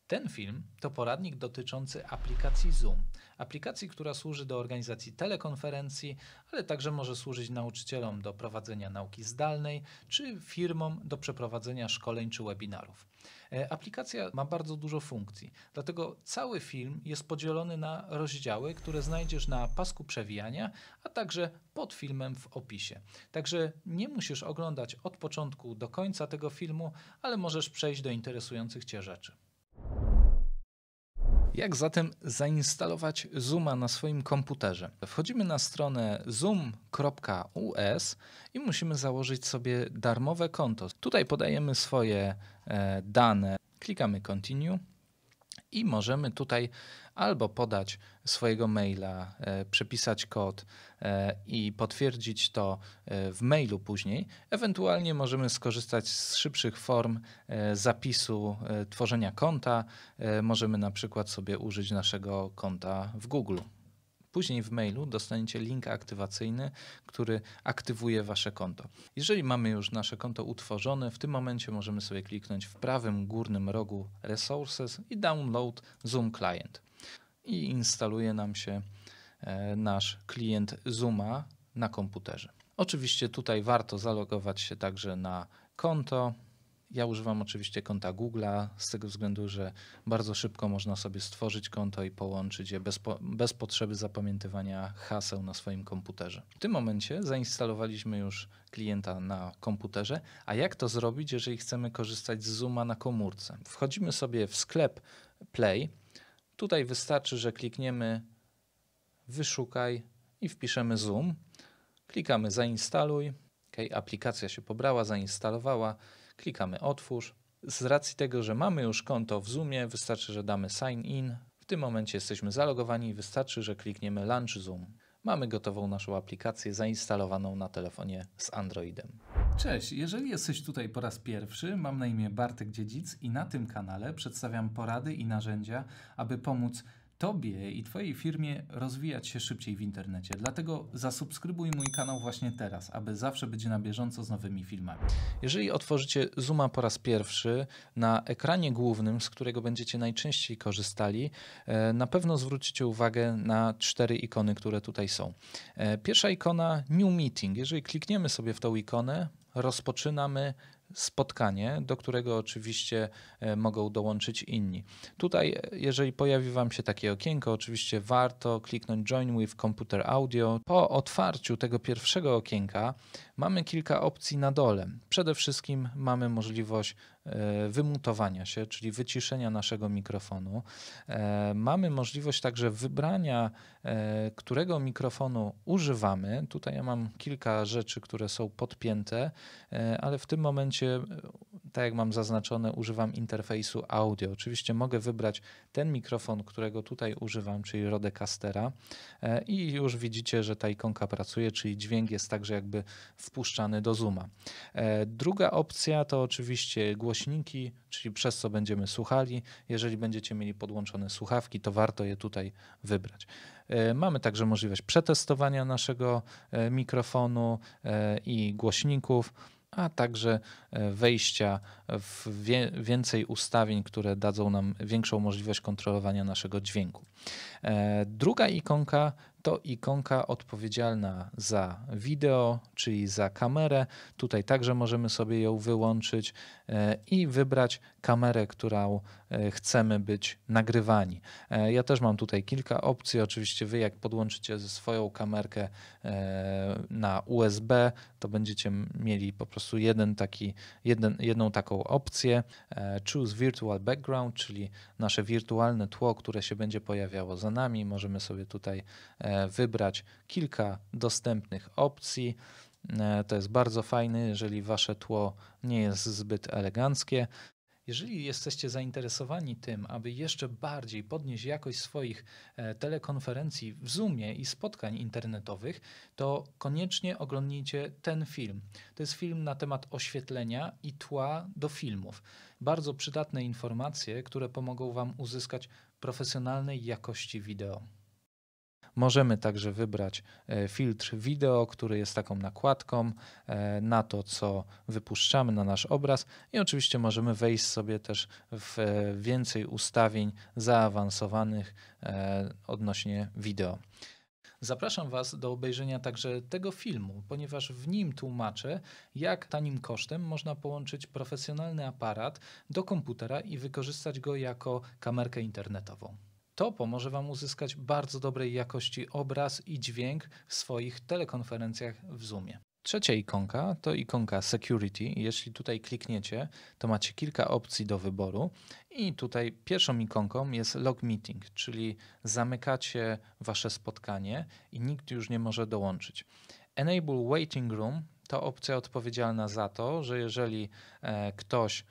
Ten film to poradnik dotyczący aplikacji Zoom. Aplikacji, która służy do organizacji telekonferencji, ale także może służyć nauczycielom do prowadzenia nauki zdalnej, czy firmom do przeprowadzenia szkoleń czy webinarów. Aplikacja ma bardzo dużo funkcji, dlatego cały film jest podzielony na rozdziały, które znajdziesz na pasku przewijania, a także pod filmem w opisie. Także nie musisz oglądać od początku do końca tego filmu, ale możesz przejść do interesujących Cię rzeczy. Jak zatem zainstalować Zooma na swoim komputerze? Wchodzimy na stronę zoom.us i musimy założyć sobie darmowe konto. Tutaj podajemy swoje dane, klikamy Continue i możemy tutaj albo podać swojego maila, przepisać kod i potwierdzić to w mailu później. Ewentualnie możemy skorzystać z szybszych form zapisu, tworzenia konta. Możemy na przykład sobie użyć naszego konta w Google. Później w mailu dostaniecie link aktywacyjny, który aktywuje Wasze konto. Jeżeli mamy już nasze konto utworzone, w tym momencie możemy sobie kliknąć w prawym górnym rogu Resources i Download Zoom Client. I instaluje nam się nasz klient Zooma na komputerze. Oczywiście tutaj warto zalogować się także na konto. Ja używam oczywiście konta Google'a z tego względu, że bardzo szybko można sobie stworzyć konto i połączyć je bez potrzeby zapamiętywania haseł na swoim komputerze. W tym momencie zainstalowaliśmy już klienta na komputerze, a jak to zrobić, jeżeli chcemy korzystać z Zooma na komórce? Wchodzimy sobie w sklep Play. Tutaj wystarczy, że klikniemy wyszukaj i wpiszemy Zoom. Klikamy zainstaluj. Aplikacja się pobrała, zainstalowała. Klikamy otwórz. Z racji tego, że mamy już konto w Zoomie, wystarczy, że damy sign in. W tym momencie jesteśmy zalogowani i wystarczy, że klikniemy Launch Zoom. Mamy gotową naszą aplikację zainstalowaną na telefonie z Androidem. Cześć, jeżeli jesteś tutaj po raz pierwszy, mam na imię Bartek Dziedzic i na tym kanale przedstawiam porady i narzędzia, aby pomóc Tobie i Twojej firmie rozwijać się szybciej w internecie. Dlatego zasubskrybuj mój kanał właśnie teraz, aby zawsze być na bieżąco z nowymi filmami. Jeżeli otworzycie Zooma po raz pierwszy, na ekranie głównym, z którego będziecie najczęściej korzystali, na pewno zwrócicie uwagę na 4 ikony, które tutaj są. Pierwsza ikona New Meeting. Jeżeli klikniemy sobie w tą ikonę, rozpoczynamy spotkanie, do którego oczywiście mogą dołączyć inni. Tutaj, jeżeli pojawi Wam się takie okienko, oczywiście warto kliknąć Join with Computer Audio. Po otwarciu tego pierwszego okienka mamy kilka opcji na dole. Przede wszystkim mamy możliwość wymutowania się, czyli wyciszenia naszego mikrofonu. Mamy możliwość także wybrania, którego mikrofonu używamy. Tutaj ja mam kilka rzeczy, które są podpięte, ale w tym momencie, tak jak mam zaznaczone, używam interfejsu audio. Oczywiście mogę wybrać ten mikrofon, którego tutaj używam, czyli Rodecastera i już widzicie, że ta ikonka pracuje, czyli dźwięk jest także jakby wpuszczany do Zooma. Druga opcja to oczywiście głośniki, czyli przez co będziemy słuchali. Jeżeli będziecie mieli podłączone słuchawki, to warto je tutaj wybrać. Mamy także możliwość przetestowania naszego mikrofonu i głośników, a także wejścia w więcej ustawień, które dadzą nam większą możliwość kontrolowania naszego dźwięku. Druga ikonka to ikonka odpowiedzialna za wideo, czyli za kamerę. Tutaj także możemy sobie ją wyłączyć i wybrać kamerę, którą chcemy być nagrywani. Ja też mam tutaj kilka opcji. Oczywiście Wy, jak podłączycie ze swoją kamerkę na USB, to będziecie mieli po prostu jedną taką opcję. Choose Virtual Background, czyli nasze wirtualne tło, które się będzie pojawiało za nami. Możemy sobie tutaj wybrać kilka dostępnych opcji. To jest bardzo fajne, jeżeli Wasze tło nie jest zbyt eleganckie. Jeżeli jesteście zainteresowani tym, aby jeszcze bardziej podnieść jakość swoich telekonferencji w Zoomie i spotkań internetowych, to koniecznie oglądnijcie ten film. To jest film na temat oświetlenia i tła do filmów. Bardzo przydatne informacje, które pomogą Wam uzyskać profesjonalnej jakości wideo. Możemy także wybrać filtr wideo, który jest taką nakładką na to, co wypuszczamy na nasz obraz i oczywiście możemy wejść sobie też w więcej ustawień zaawansowanych odnośnie wideo. Zapraszam Was do obejrzenia także tego filmu, ponieważ w nim tłumaczę, jak tanim kosztem można połączyć profesjonalny aparat do komputera i wykorzystać go jako kamerkę internetową. To pomoże Wam uzyskać bardzo dobrej jakości obraz i dźwięk w swoich telekonferencjach w Zoomie. Trzecia ikonka to ikonka Security. Jeśli tutaj klikniecie, to macie kilka opcji do wyboru i tutaj pierwszą ikonką jest Log Meeting, czyli zamykacie Wasze spotkanie i nikt już nie może dołączyć. Enable Waiting Room to opcja odpowiedzialna za to, że jeżeli ktoś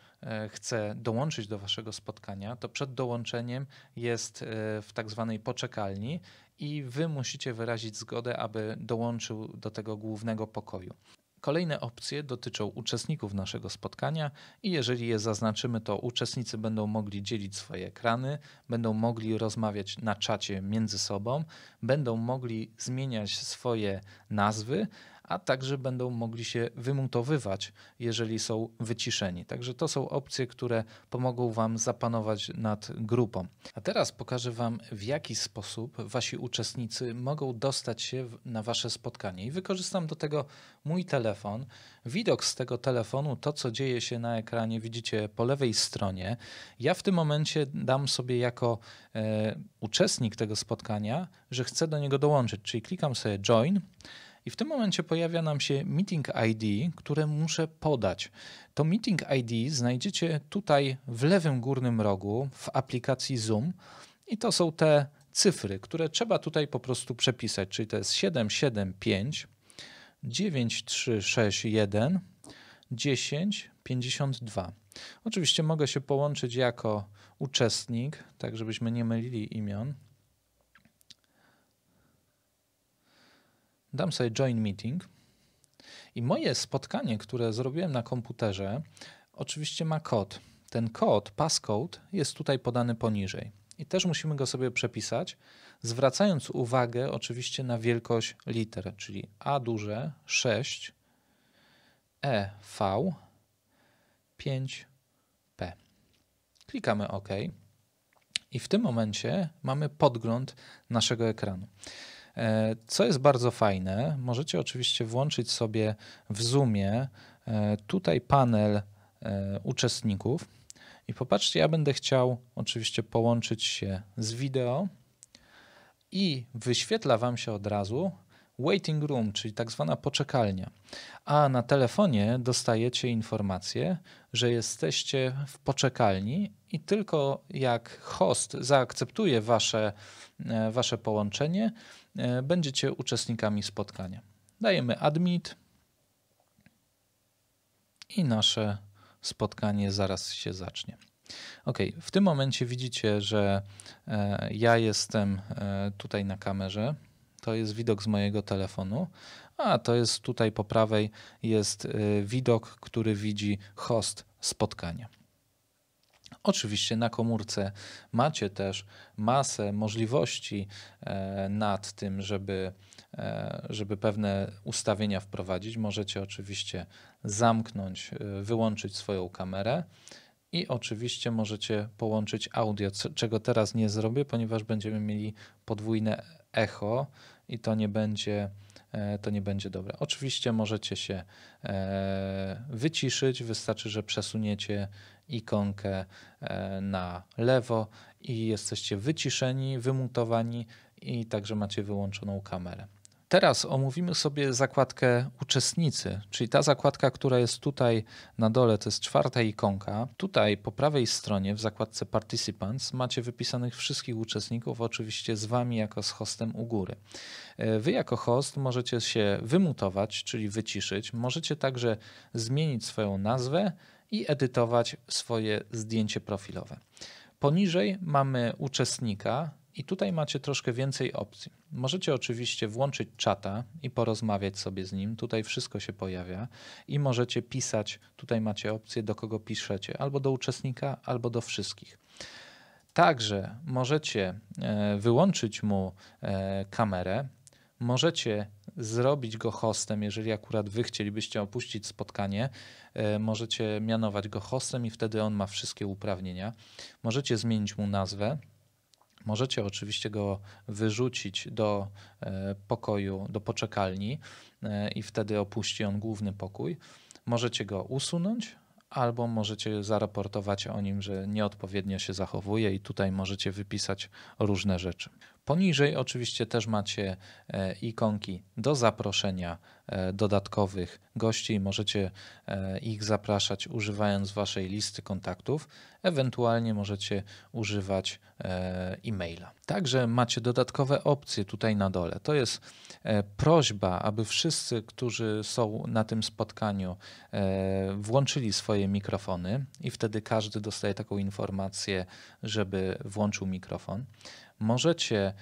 chce dołączyć do Waszego spotkania, to przed dołączeniem jest w tak zwanej poczekalni i Wy musicie wyrazić zgodę, aby dołączył do tego głównego pokoju. Kolejne opcje dotyczą uczestników naszego spotkania i jeżeli je zaznaczymy, to uczestnicy będą mogli dzielić swoje ekrany, będą mogli rozmawiać na czacie między sobą, będą mogli zmieniać swoje nazwy, a także będą mogli się wymutowywać, jeżeli są wyciszeni. Także to są opcje, które pomogą Wam zapanować nad grupą. A teraz pokażę Wam, w jaki sposób Wasi uczestnicy mogą dostać się na Wasze spotkanie. I wykorzystam do tego mój telefon. Widok z tego telefonu, to co dzieje się na ekranie, widzicie po lewej stronie. Ja w tym momencie dam sobie jako uczestnik tego spotkania, że chcę do niego dołączyć, czyli klikam sobie Join. I w tym momencie pojawia nam się Meeting ID, które muszę podać. To Meeting ID znajdziecie tutaj w lewym górnym rogu w aplikacji Zoom i to są te cyfry, które trzeba tutaj po prostu przepisać, czyli to jest 775 9361 1052. Oczywiście mogę się połączyć jako uczestnik, tak żebyśmy nie mylili imion. Dam sobie Join Meeting i moje spotkanie, które zrobiłem na komputerze, oczywiście ma kod. Ten kod, passcode, jest tutaj podany poniżej i też musimy go sobie przepisać, zwracając uwagę oczywiście na wielkość liter, czyli A duże 6, E V 5P. Klikamy OK i w tym momencie mamy podgląd naszego ekranu. Co jest bardzo fajne, możecie oczywiście włączyć sobie w Zoomie tutaj panel uczestników i popatrzcie, ja będę chciał oczywiście połączyć się z wideo i wyświetla Wam się od razu waiting room, czyli tak zwana poczekalnia, a na telefonie dostajecie informację, że jesteście w poczekalni i tylko jak host zaakceptuje Wasze połączenie, będziecie uczestnikami spotkania. Dajemy admit i nasze spotkanie zaraz się zacznie. OK, w tym momencie widzicie, że ja jestem tutaj na kamerze. To jest widok z mojego telefonu, a to jest tutaj po prawej jest widok, który widzi host spotkania. Oczywiście na komórce macie też masę możliwości nad tym, żeby pewne ustawienia wprowadzić. Możecie oczywiście zamknąć, wyłączyć swoją kamerę i oczywiście możecie połączyć audio, czego teraz nie zrobię, ponieważ będziemy mieli podwójne echo i to nie będzie dobre. Oczywiście możecie się wyciszyć, wystarczy, że przesuniecie ikonkę na lewo i jesteście wyciszeni, wymutowani i także macie wyłączoną kamerę. Teraz omówimy sobie zakładkę uczestnicy, czyli ta zakładka, która jest tutaj na dole, to jest czwarta ikonka. Tutaj po prawej stronie w zakładce Participants macie wypisanych wszystkich uczestników, oczywiście z Wami jako z hostem u góry. Wy jako host możecie się wymutować, czyli wyciszyć. Możecie także zmienić swoją nazwę i edytować swoje zdjęcie profilowe. Poniżej mamy uczestnika i tutaj macie troszkę więcej opcji. Możecie oczywiście włączyć czata i porozmawiać sobie z nim. Tutaj wszystko się pojawia i możecie pisać. Tutaj macie opcję, do kogo piszecie. Albo do uczestnika, albo do wszystkich. Także możecie wyłączyć mu kamerę, możecie zrobić go hostem, jeżeli akurat wy chcielibyście opuścić spotkanie, możecie mianować go hostem i wtedy on ma wszystkie uprawnienia. Możecie zmienić mu nazwę. Możecie oczywiście go wyrzucić do pokoju, do poczekalni i wtedy opuści on główny pokój. Możecie go usunąć albo możecie zaraportować o nim, że nieodpowiednio się zachowuje i tutaj możecie wypisać różne rzeczy. Poniżej oczywiście też macie ikonki do zaproszenia dodatkowych gości. Możecie ich zapraszać używając waszej listy kontaktów. Ewentualnie możecie używać e-maila. Także macie dodatkowe opcje tutaj na dole. To jest prośba, aby wszyscy, którzy są na tym spotkaniu, włączyli swoje mikrofony i wtedy każdy dostaje taką informację, żeby włączył mikrofon. Możecie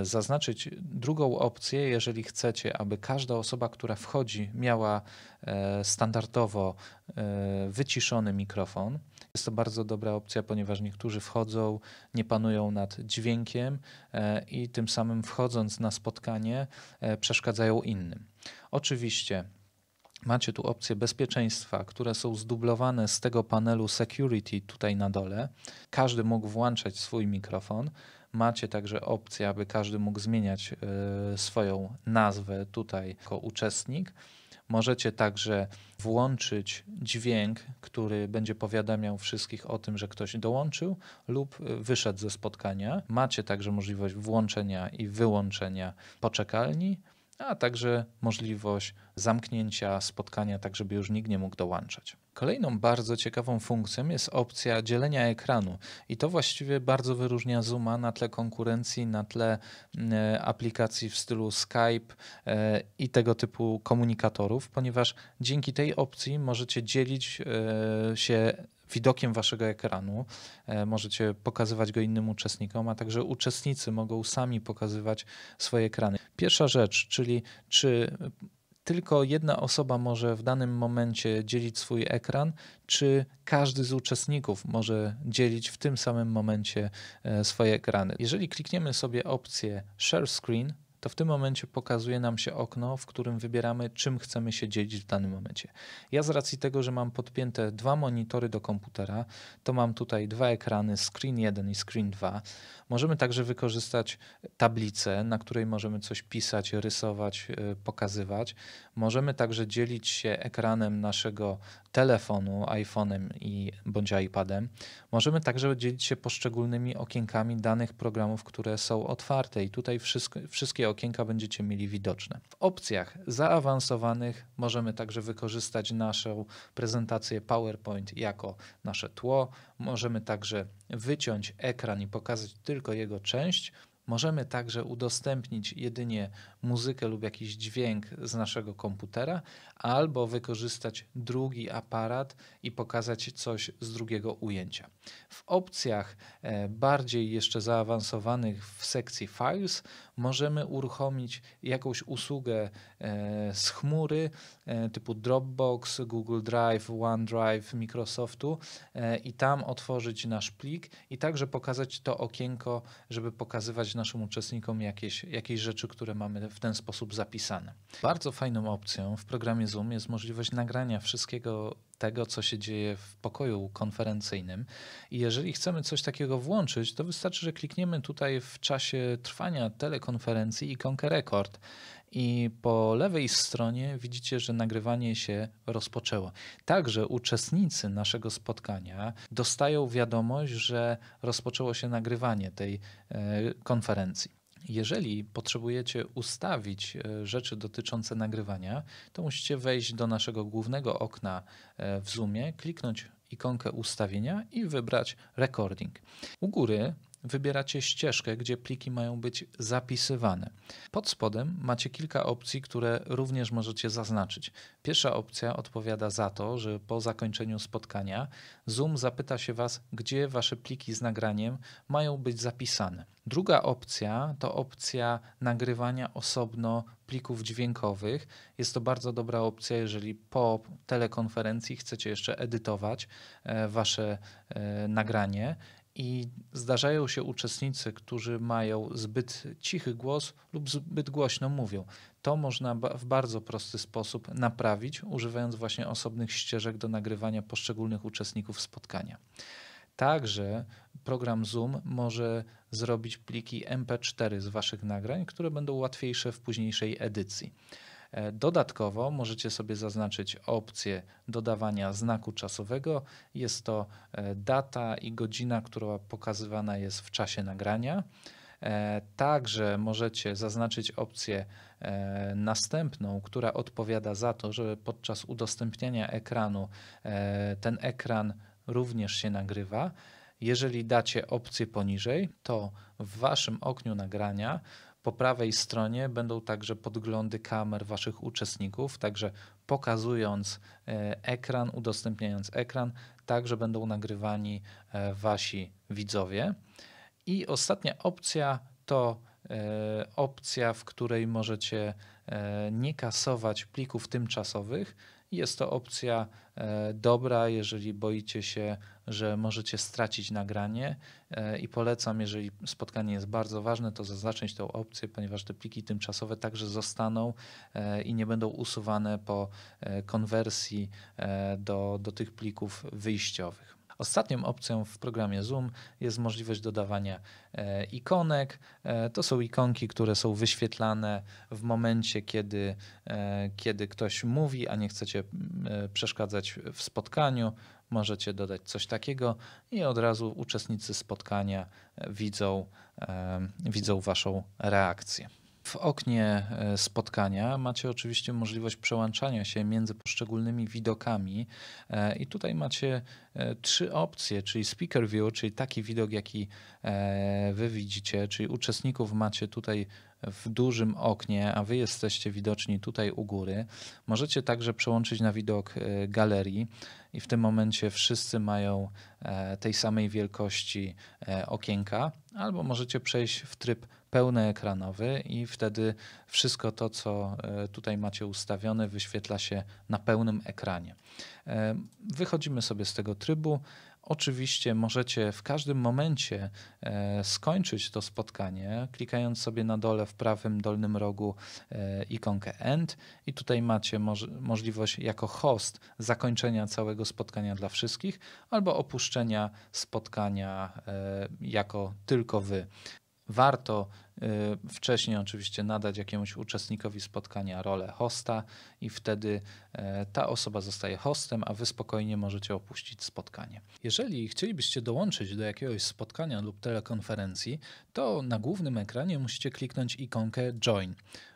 zaznaczyć drugą opcję, jeżeli chcecie, aby każda osoba, która wchodzi, miała standardowo wyciszony mikrofon. Jest to bardzo dobra opcja, ponieważ niektórzy wchodzą, nie panują nad dźwiękiem i tym samym wchodząc na spotkanie przeszkadzają innym. Oczywiście macie tu opcje bezpieczeństwa, które są zdublowane z tego panelu Security tutaj na dole. Każdy mógł włączać swój mikrofon. Macie także opcję, aby każdy mógł zmieniać swoją nazwę tutaj jako uczestnik. Możecie także włączyć dźwięk, który będzie powiadamiał wszystkich o tym, że ktoś dołączył lub wyszedł ze spotkania. Macie także możliwość włączenia i wyłączenia poczekalni, a także możliwość zamknięcia spotkania, tak żeby już nikt nie mógł dołączać. Kolejną bardzo ciekawą funkcją jest opcja dzielenia ekranu i to właściwie bardzo wyróżnia Zooma na tle konkurencji, na tle aplikacji w stylu Skype i tego typu komunikatorów, ponieważ dzięki tej opcji możecie dzielić się widokiem waszego ekranu, możecie pokazywać go innym uczestnikom, a także uczestnicy mogą sami pokazywać swoje ekrany. Pierwsza rzecz, czyli czy tylko jedna osoba może w danym momencie dzielić swój ekran, czy każdy z uczestników może dzielić w tym samym momencie swoje ekrany. Jeżeli klikniemy sobie opcję Share Screen, to w tym momencie pokazuje nam się okno, w którym wybieramy, czym chcemy się dzielić w danym momencie. Ja z racji tego, że mam podpięte dwa monitory do komputera, to mam tutaj dwa ekrany, Screen 1 i Screen 2. Możemy także wykorzystać tablicę, na której możemy coś pisać, rysować, pokazywać. Możemy także dzielić się ekranem naszego telefonu, iPhone'em bądź iPadem. Możemy także dzielić się poszczególnymi okienkami danych programów, które są otwarte i tutaj wszystkie okienka będziecie mieli widoczne. W opcjach zaawansowanych możemy także wykorzystać naszą prezentację PowerPoint jako nasze tło. Możemy także wyciąć ekran i pokazać tylko jego część. Możemy także udostępnić jedynie muzykę lub jakiś dźwięk z naszego komputera, albo wykorzystać drugi aparat i pokazać coś z drugiego ujęcia. W opcjach bardziej jeszcze zaawansowanych w sekcji Files możemy uruchomić jakąś usługę z chmury typu Dropbox, Google Drive, OneDrive, Microsoftu i tam otworzyć nasz plik i także pokazać to okienko, żeby pokazywać naszym uczestnikom jakieś rzeczy, które mamy w ten sposób zapisane. Bardzo fajną opcją w programie Zoom jest możliwość nagrania wszystkiego tego, co się dzieje w pokoju konferencyjnym i jeżeli chcemy coś takiego włączyć, to wystarczy, że klikniemy tutaj w czasie trwania telekonferencji ikonkę rekord i po lewej stronie widzicie, że nagrywanie się rozpoczęło. Także uczestnicy naszego spotkania dostają wiadomość, że rozpoczęło się nagrywanie tej konferencji. Jeżeli potrzebujecie ustawić rzeczy dotyczące nagrywania, to musicie wejść do naszego głównego okna w Zoomie, kliknąć ikonkę ustawienia i wybrać recording. U góry wybieracie ścieżkę, gdzie pliki mają być zapisywane. Pod spodem macie kilka opcji, które również możecie zaznaczyć. Pierwsza opcja odpowiada za to, że po zakończeniu spotkania Zoom zapyta się Was, gdzie Wasze pliki z nagraniem mają być zapisane. Druga opcja to opcja nagrywania osobno plików dźwiękowych. Jest to bardzo dobra opcja, jeżeli po telekonferencji chcecie jeszcze edytować Wasze nagranie. i zdarzają się uczestnicy, którzy mają zbyt cichy głos lub zbyt głośno mówią. To można w bardzo prosty sposób naprawić, używając właśnie osobnych ścieżek do nagrywania poszczególnych uczestników spotkania. Także program Zoom może zrobić pliki MP4 z Waszych nagrań, które będą łatwiejsze w późniejszej edycji. Dodatkowo możecie sobie zaznaczyć opcję dodawania znaku czasowego. Jest to data i godzina, która pokazywana jest w czasie nagrania. Także możecie zaznaczyć opcję następną, która odpowiada za to, że podczas udostępniania ekranu ten ekran również się nagrywa. Jeżeli dacie opcję poniżej, to w Waszym oknie nagrania po prawej stronie będą także podglądy kamer Waszych uczestników, także pokazując ekran, udostępniając ekran, także będą nagrywani Wasi widzowie. I ostatnia opcja to opcja, w której możecie nie kasować plików tymczasowych. Jest to opcja dobra, jeżeli boicie się, że możecie stracić nagranie i polecam, jeżeli spotkanie jest bardzo ważne, to zaznaczyć tę opcję, ponieważ te pliki tymczasowe także zostaną i nie będą usuwane po konwersji do tych plików wyjściowych. Ostatnią opcją w programie Zoom jest możliwość dodawania ikonek. To są ikonki, które są wyświetlane w momencie, kiedy ktoś mówi, a nie chcecie przeszkadzać w spotkaniu. Możecie dodać coś takiego i od razu uczestnicy spotkania widzą Waszą reakcję. W oknie spotkania macie oczywiście możliwość przełączania się między poszczególnymi widokami i tutaj macie 3 opcje, czyli Speaker View, czyli taki widok, jaki Wy widzicie, czyli uczestników macie tutaj w dużym oknie, a Wy jesteście widoczni tutaj u góry. Możecie także przełączyć na widok galerii i w tym momencie wszyscy mają tej samej wielkości okienka, albo możecie przejść w tryb pełnoekranowy i wtedy wszystko to, co tutaj macie ustawione, wyświetla się na pełnym ekranie. Wychodzimy sobie z tego trybu. Oczywiście możecie w każdym momencie skończyć to spotkanie, klikając sobie na dole w prawym dolnym rogu ikonkę End i tutaj macie możliwość jako host zakończenia całego spotkania dla wszystkich albo opuszczenia spotkania jako tylko Wy. Warto wcześniej oczywiście nadać jakiemuś uczestnikowi spotkania rolę hosta i wtedy ta osoba zostaje hostem, a Wy spokojnie możecie opuścić spotkanie. Jeżeli chcielibyście dołączyć do jakiegoś spotkania lub telekonferencji, to na głównym ekranie musicie kliknąć ikonkę Join.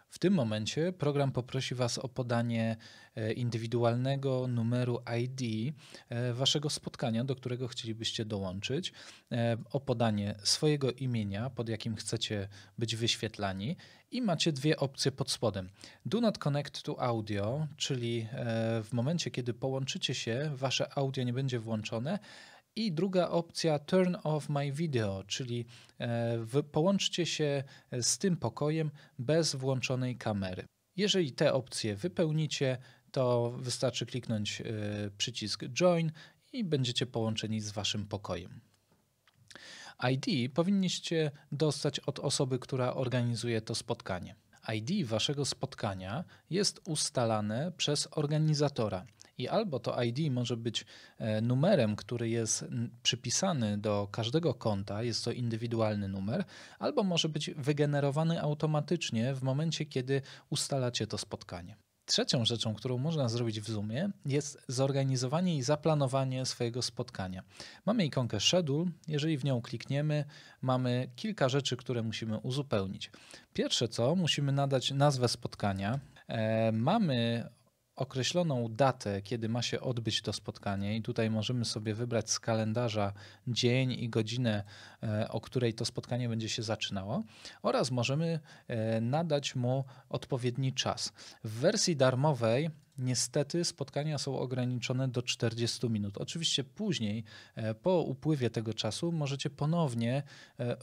W tym momencie program poprosi Was o podanie indywidualnego numeru ID Waszego spotkania, do którego chcielibyście dołączyć, o podanie swojego imienia, pod jakim chcecie być wyświetlani i macie 2 opcje pod spodem. Do not connect to audio, czyli w momencie, kiedy połączycie się, Wasze audio nie będzie włączone. I druga opcja Turn off my video, czyli połączcie się z tym pokojem bez włączonej kamery. Jeżeli te opcje wypełnicie, to wystarczy kliknąć przycisk Join i będziecie połączeni z Waszym pokojem. ID powinniście dostać od osoby, która organizuje to spotkanie. ID Waszego spotkania jest ustalane przez organizatora. I albo to ID może być numerem, który jest przypisany do każdego konta, jest to indywidualny numer, albo może być wygenerowany automatycznie w momencie, kiedy ustalacie to spotkanie. Trzecią rzeczą, którą można zrobić w Zoomie, jest zorganizowanie i zaplanowanie swojego spotkania. Mamy ikonkę Schedule, jeżeli w nią klikniemy, mamy kilka rzeczy, które musimy uzupełnić. Pierwsze co, musimy nadać nazwę spotkania. Mamy określoną datę, kiedy ma się odbyć to spotkanie i tutaj możemy sobie wybrać z kalendarza dzień i godzinę, o której to spotkanie będzie się zaczynało oraz możemy nadać mu odpowiedni czas. W wersji darmowej niestety spotkania są ograniczone do 40 minut. Oczywiście później, po upływie tego czasu, możecie ponownie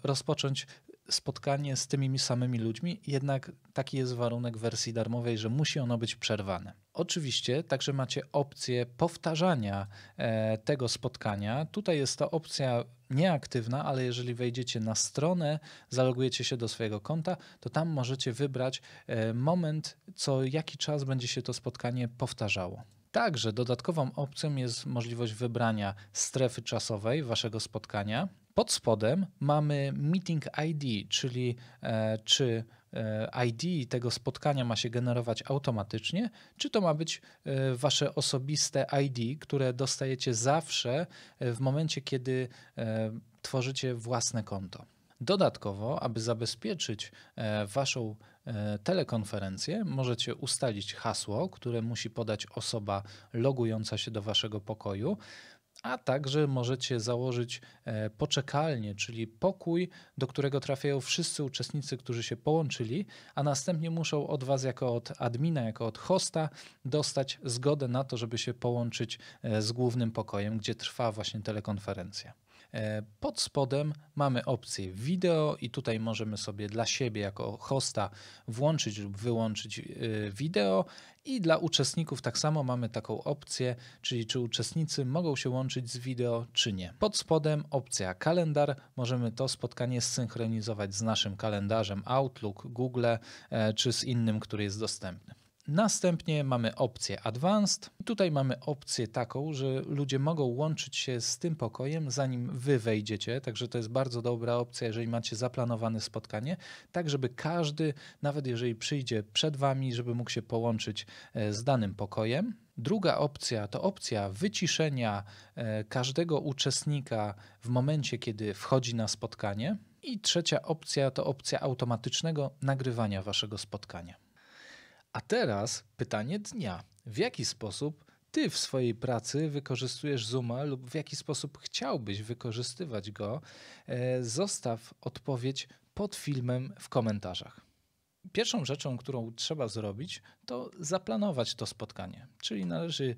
rozpocząć spotkanie z tymi samymi ludźmi, jednak taki jest warunek wersji darmowej, że musi ono być przerwane. Oczywiście także macie opcję powtarzania tego spotkania. Tutaj jest to opcja nieaktywna, ale jeżeli wejdziecie na stronę, zalogujecie się do swojego konta, to tam możecie wybrać moment, co jaki czas będzie się to spotkanie powtarzało. Także dodatkową opcją jest możliwość wybrania strefy czasowej waszego spotkania. Pod spodem mamy Meeting ID, czyli czy ID tego spotkania ma się generować automatycznie, czy to ma być wasze osobiste ID, które dostajecie zawsze w momencie, kiedy tworzycie własne konto. Dodatkowo, aby zabezpieczyć waszą telekonferencję, możecie ustalić hasło, które musi podać osoba logująca się do waszego pokoju, a także możecie założyć poczekalnię, czyli pokój, do którego trafiają wszyscy uczestnicy, którzy się połączyli, a następnie muszą od was jako od admina, jako od hosta dostać zgodę na to, żeby się połączyć z głównym pokojem, gdzie trwa właśnie telekonferencja. Pod spodem mamy opcję wideo i tutaj możemy sobie dla siebie jako hosta włączyć lub wyłączyć wideo i dla uczestników tak samo mamy taką opcję, czyli czy uczestnicy mogą się łączyć z wideo czy nie. Pod spodem opcja kalendar, możemy to spotkanie zsynchronizować z naszym kalendarzem Outlook, Google czy z innym, który jest dostępny. Następnie mamy opcję Advanced. Tutaj mamy opcję taką, że ludzie mogą łączyć się z tym pokojem, zanim wy wejdziecie, także to jest bardzo dobra opcja, jeżeli macie zaplanowane spotkanie, tak żeby każdy, nawet jeżeli przyjdzie przed wami, żeby mógł się połączyć z danym pokojem. Druga opcja to opcja wyciszenia każdego uczestnika w momencie, kiedy wchodzi na spotkanie. I trzecia opcja to opcja automatycznego nagrywania waszego spotkania. A teraz pytanie dnia. W jaki sposób ty w swojej pracy wykorzystujesz Zooma lub w jaki sposób chciałbyś wykorzystywać go? Zostaw odpowiedź pod filmem w komentarzach. Pierwszą rzeczą, którą trzeba zrobić, to zaplanować to spotkanie, czyli należy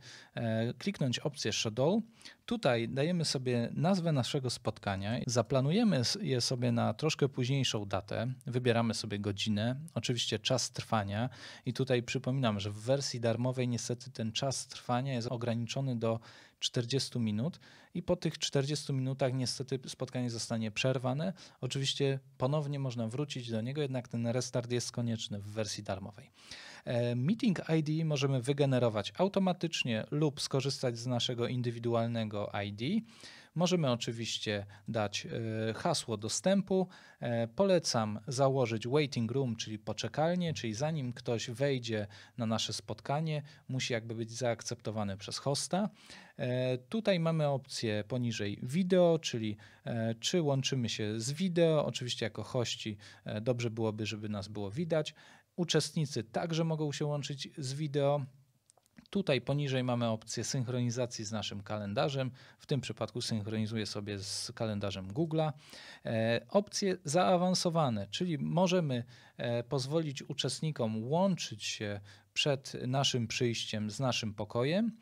kliknąć opcję Schedule. Tutaj dajemy sobie nazwę naszego spotkania, zaplanujemy je sobie na troszkę późniejszą datę, wybieramy sobie godzinę, oczywiście czas trwania i tutaj przypominam, że w wersji darmowej niestety ten czas trwania jest ograniczony do 40 minut i po tych 40 minutach niestety spotkanie zostanie przerwane. Oczywiście ponownie można wrócić do niego, jednak ten restart jest konieczny w wersji darmowej. Meeting ID możemy wygenerować automatycznie lub skorzystać z naszego indywidualnego ID. Możemy oczywiście dać hasło dostępu. Polecam założyć waiting room, czyli poczekalnię, czyli zanim ktoś wejdzie na nasze spotkanie, musi jakby być zaakceptowany przez hosta. Tutaj mamy opcję poniżej wideo, czyli czy łączymy się z wideo. Oczywiście jako hości dobrze byłoby, żeby nas było widać. Uczestnicy także mogą się łączyć z wideo. Tutaj poniżej mamy opcję synchronizacji z naszym kalendarzem. W tym przypadku synchronizuję sobie z kalendarzem Google'a. Opcje zaawansowane, czyli możemy pozwolić uczestnikom łączyć się przed naszym przyjściem z naszym pokojem.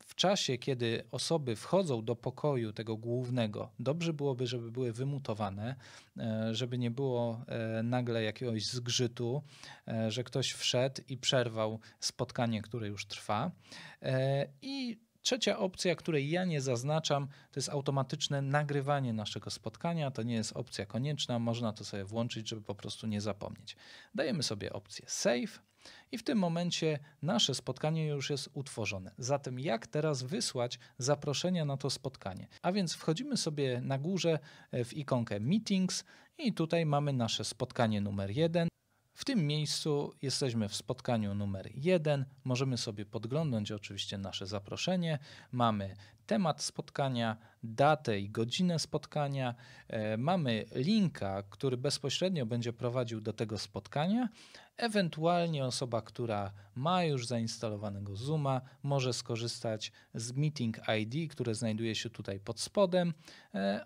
W czasie, kiedy osoby wchodzą do pokoju tego głównego, dobrze byłoby, żeby były wymutowane, żeby nie było nagle jakiegoś zgrzytu, że ktoś wszedł i przerwał spotkanie, które już trwa. I trzecia opcja, której ja nie zaznaczam, to jest automatyczne nagrywanie naszego spotkania. To nie jest opcja konieczna, można to sobie włączyć, żeby po prostu nie zapomnieć. Dajemy sobie opcję Save. I w tym momencie nasze spotkanie już jest utworzone. Zatem jak teraz wysłać zaproszenia na to spotkanie? A więc wchodzimy sobie na górze w ikonkę Meetings i tutaj mamy nasze spotkanie numer 1. W tym miejscu jesteśmy w spotkaniu numer 1. Możemy sobie podglądnąć oczywiście nasze zaproszenie. Mamy temat spotkania, datę i godzinę spotkania. Mamy linka, który bezpośrednio będzie prowadził do tego spotkania. Ewentualnie osoba, która ma już zainstalowanego Zooma, może skorzystać z Meeting ID, które znajduje się tutaj pod spodem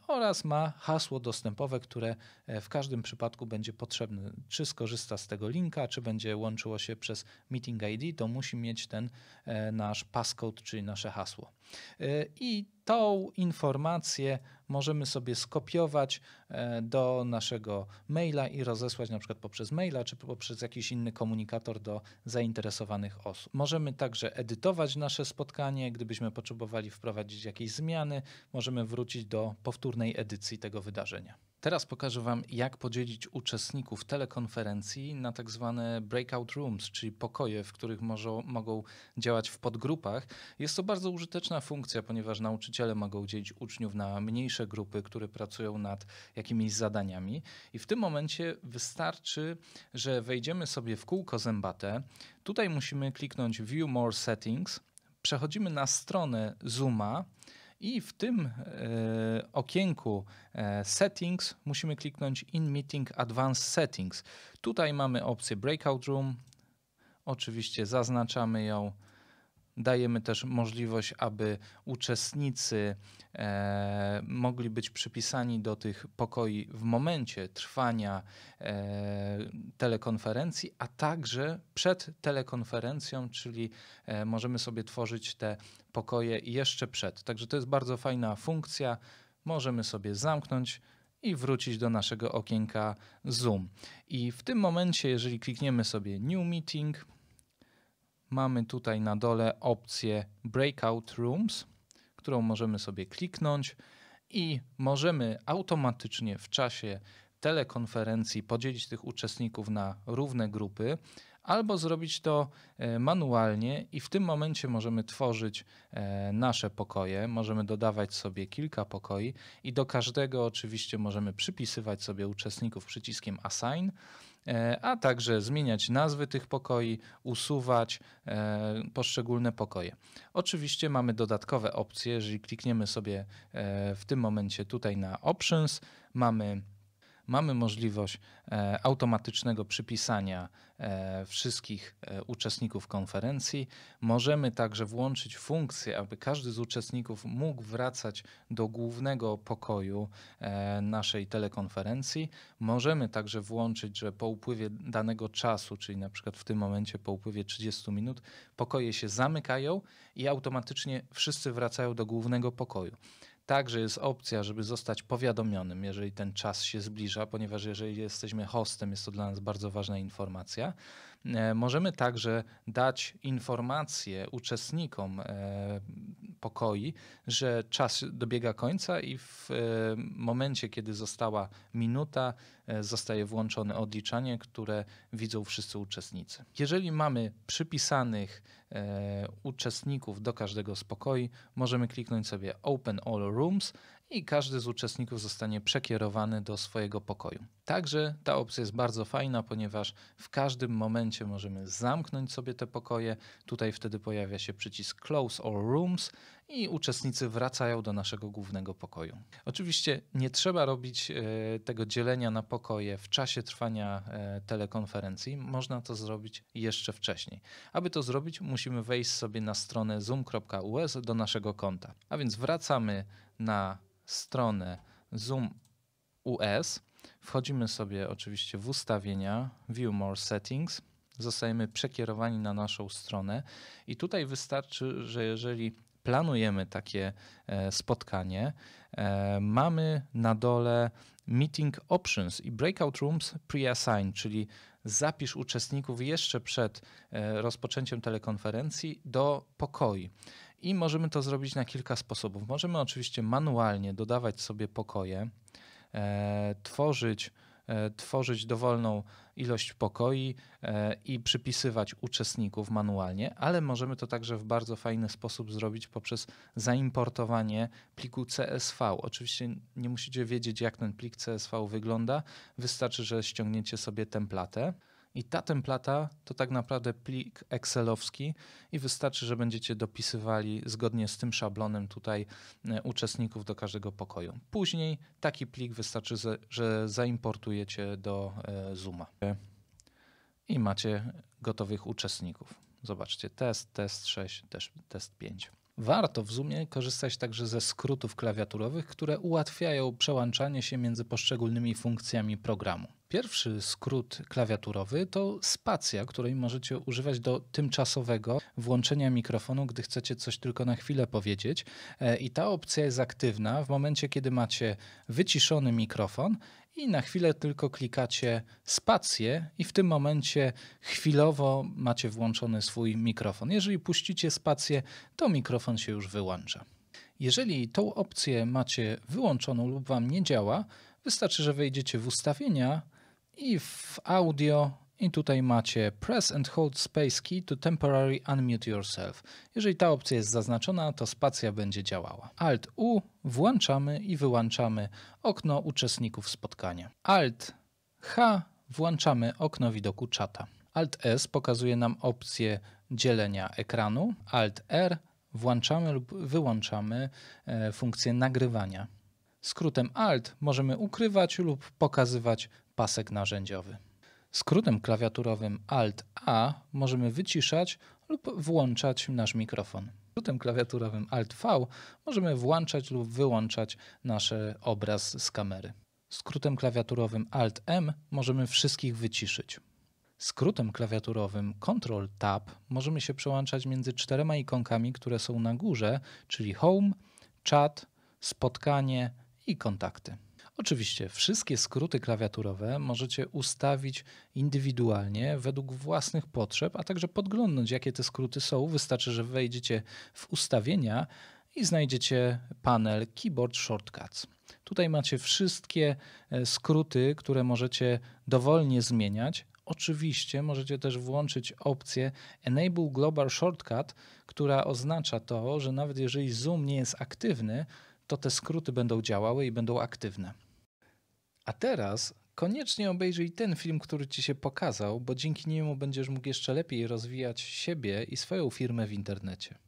oraz ma hasło dostępowe, które w każdym przypadku będzie potrzebne. Czy skorzysta z tego linka, czy będzie łączyło się przez Meeting ID, to musi mieć ten nasz passcode, czyli nasze hasło. I tą informację możemy sobie skopiować do naszego maila i rozesłać na przykład poprzez maila czy poprzez jakiś inny komunikator do zainteresowanych osób. Możemy także edytować nasze spotkanie, gdybyśmy potrzebowali wprowadzić jakieś zmiany, możemy wrócić do powtórnej edycji tego wydarzenia. Teraz pokażę Wam, jak podzielić uczestników telekonferencji na tak zwane breakout rooms, czyli pokoje, w których mogą działać w podgrupach. Jest to bardzo użyteczna funkcja, ponieważ nauczyciele mogą dzielić uczniów na mniejsze grupy, które pracują nad jakimiś zadaniami. I w tym momencie wystarczy, że wejdziemy sobie w kółko zębate. Tutaj musimy kliknąć View More Settings. Przechodzimy na stronę Zooma. I w tym okienku Settings musimy kliknąć In Meeting Advanced Settings. Tutaj mamy opcję Breakout Room. Oczywiście zaznaczamy ją. Dajemy też możliwość, aby uczestnicy mogli być przypisani do tych pokoi w momencie trwania telekonferencji, a także przed telekonferencją, czyli możemy sobie tworzyć te pokoje jeszcze przed. Także to jest bardzo fajna funkcja. Możemy sobie zamknąć i wrócić do naszego okienka Zoom. I w tym momencie, jeżeli klikniemy sobie New Meeting, mamy tutaj na dole opcję Breakout Rooms, którą możemy sobie kliknąć i możemy automatycznie w czasie telekonferencji podzielić tych uczestników na równe grupy, albo zrobić to manualnie i w tym momencie możemy tworzyć nasze pokoje, możemy dodawać sobie kilka pokoi i do każdego oczywiście możemy przypisywać sobie uczestników przyciskiem Assign, a także zmieniać nazwy tych pokoi, usuwać poszczególne pokoje. Oczywiście mamy dodatkowe opcje, jeżeli klikniemy sobie w tym momencie tutaj na Options, mamy możliwość automatycznego przypisania wszystkich uczestników konferencji. Możemy także włączyć funkcję, aby każdy z uczestników mógł wracać do głównego pokoju naszej telekonferencji. Możemy także włączyć, że po upływie danego czasu, czyli na przykład w tym momencie po upływie 30 minut, pokoje się zamykają i automatycznie wszyscy wracają do głównego pokoju. Także jest opcja, żeby zostać powiadomionym, jeżeli ten czas się zbliża, ponieważ jeżeli jesteśmy hostem, jest to dla nas bardzo ważna informacja. Możemy także dać informację uczestnikom pokoi, że czas dobiega końca i w momencie, kiedy została minuta, zostaje włączone odliczanie, które widzą wszyscy uczestnicy. Jeżeli mamy przypisanych uczestników do każdego z pokoi, możemy kliknąć sobie Open All Rooms i każdy z uczestników zostanie przekierowany do swojego pokoju. Także ta opcja jest bardzo fajna, ponieważ w każdym momencie możemy zamknąć sobie te pokoje. Tutaj wtedy pojawia się przycisk Close All Rooms i uczestnicy wracają do naszego głównego pokoju. Oczywiście nie trzeba robić tego dzielenia na pokoje w czasie trwania telekonferencji. Można to zrobić jeszcze wcześniej. Aby to zrobić, musimy wejść sobie na stronę zoom.us do naszego konta. A więc wracamy na stronę Zoom US. Wchodzimy sobie oczywiście w ustawienia, View More Settings. Zostajemy przekierowani na naszą stronę i tutaj wystarczy, że jeżeli planujemy takie spotkanie, mamy na dole Meeting Options i Breakout Rooms Pre-Assign, czyli zapisz uczestników jeszcze przed rozpoczęciem telekonferencji do pokoi. I możemy to zrobić na kilka sposobów. Możemy oczywiście manualnie dodawać sobie pokoje, tworzyć dowolną ilość pokoi i przypisywać uczestników manualnie, ale możemy to także w bardzo fajny sposób zrobić poprzez zaimportowanie pliku CSV. Oczywiście nie musicie wiedzieć, jak ten plik CSV wygląda, wystarczy, że ściągniecie sobie templatę. I ta templata to tak naprawdę plik excelowski i wystarczy, że będziecie dopisywali zgodnie z tym szablonem tutaj uczestników do każdego pokoju. Później taki plik wystarczy, że zaimportujecie do Zooma i macie gotowych uczestników. Zobaczcie, test 6, test 5. Warto w Zoomie korzystać także ze skrótów klawiaturowych, które ułatwiają przełączanie się między poszczególnymi funkcjami programu. Pierwszy skrót klawiaturowy to spacja, której możecie używać do tymczasowego włączenia mikrofonu, gdy chcecie coś tylko na chwilę powiedzieć. I ta opcja jest aktywna w momencie, kiedy macie wyciszony mikrofon i na chwilę tylko klikacie spację i w tym momencie chwilowo macie włączony swój mikrofon. Jeżeli puścicie spację, to mikrofon się już wyłącza. Jeżeli tą opcję macie wyłączoną lub Wam nie działa, wystarczy, że wejdziecie w ustawienia i w audio i tutaj macie Press and hold space key to temporarily unmute yourself. Jeżeli ta opcja jest zaznaczona, to spacja będzie działała. Alt U włączamy i wyłączamy okno uczestników spotkania. Alt H włączamy okno widoku czata. Alt S pokazuje nam opcję dzielenia ekranu. Alt R włączamy lub wyłączamy funkcję nagrywania. Skrótem Alt możemy ukrywać lub pokazywać pasek narzędziowy. Skrótem klawiaturowym Alt-A możemy wyciszać lub włączać nasz mikrofon. Skrótem klawiaturowym Alt-V możemy włączać lub wyłączać nasz obraz z kamery. Skrótem klawiaturowym Alt-M możemy wszystkich wyciszyć. Skrótem klawiaturowym Ctrl-Tab możemy się przełączać między 4 ikonkami, które są na górze, czyli Home, Chat, Spotkanie i Kontakty. Oczywiście wszystkie skróty klawiaturowe możecie ustawić indywidualnie według własnych potrzeb, a także podglądnąć, jakie te skróty są. Wystarczy, że wejdziecie w ustawienia i znajdziecie panel Keyboard Shortcuts. Tutaj macie wszystkie skróty, które możecie dowolnie zmieniać. Oczywiście możecie też włączyć opcję Enable Global Shortcut, która oznacza to, że nawet jeżeli Zoom nie jest aktywny, to te skróty będą działały i będą aktywne. A teraz koniecznie obejrzyj ten film, który Ci się pokazał, bo dzięki niemu będziesz mógł jeszcze lepiej rozwijać siebie i swoją firmę w internecie.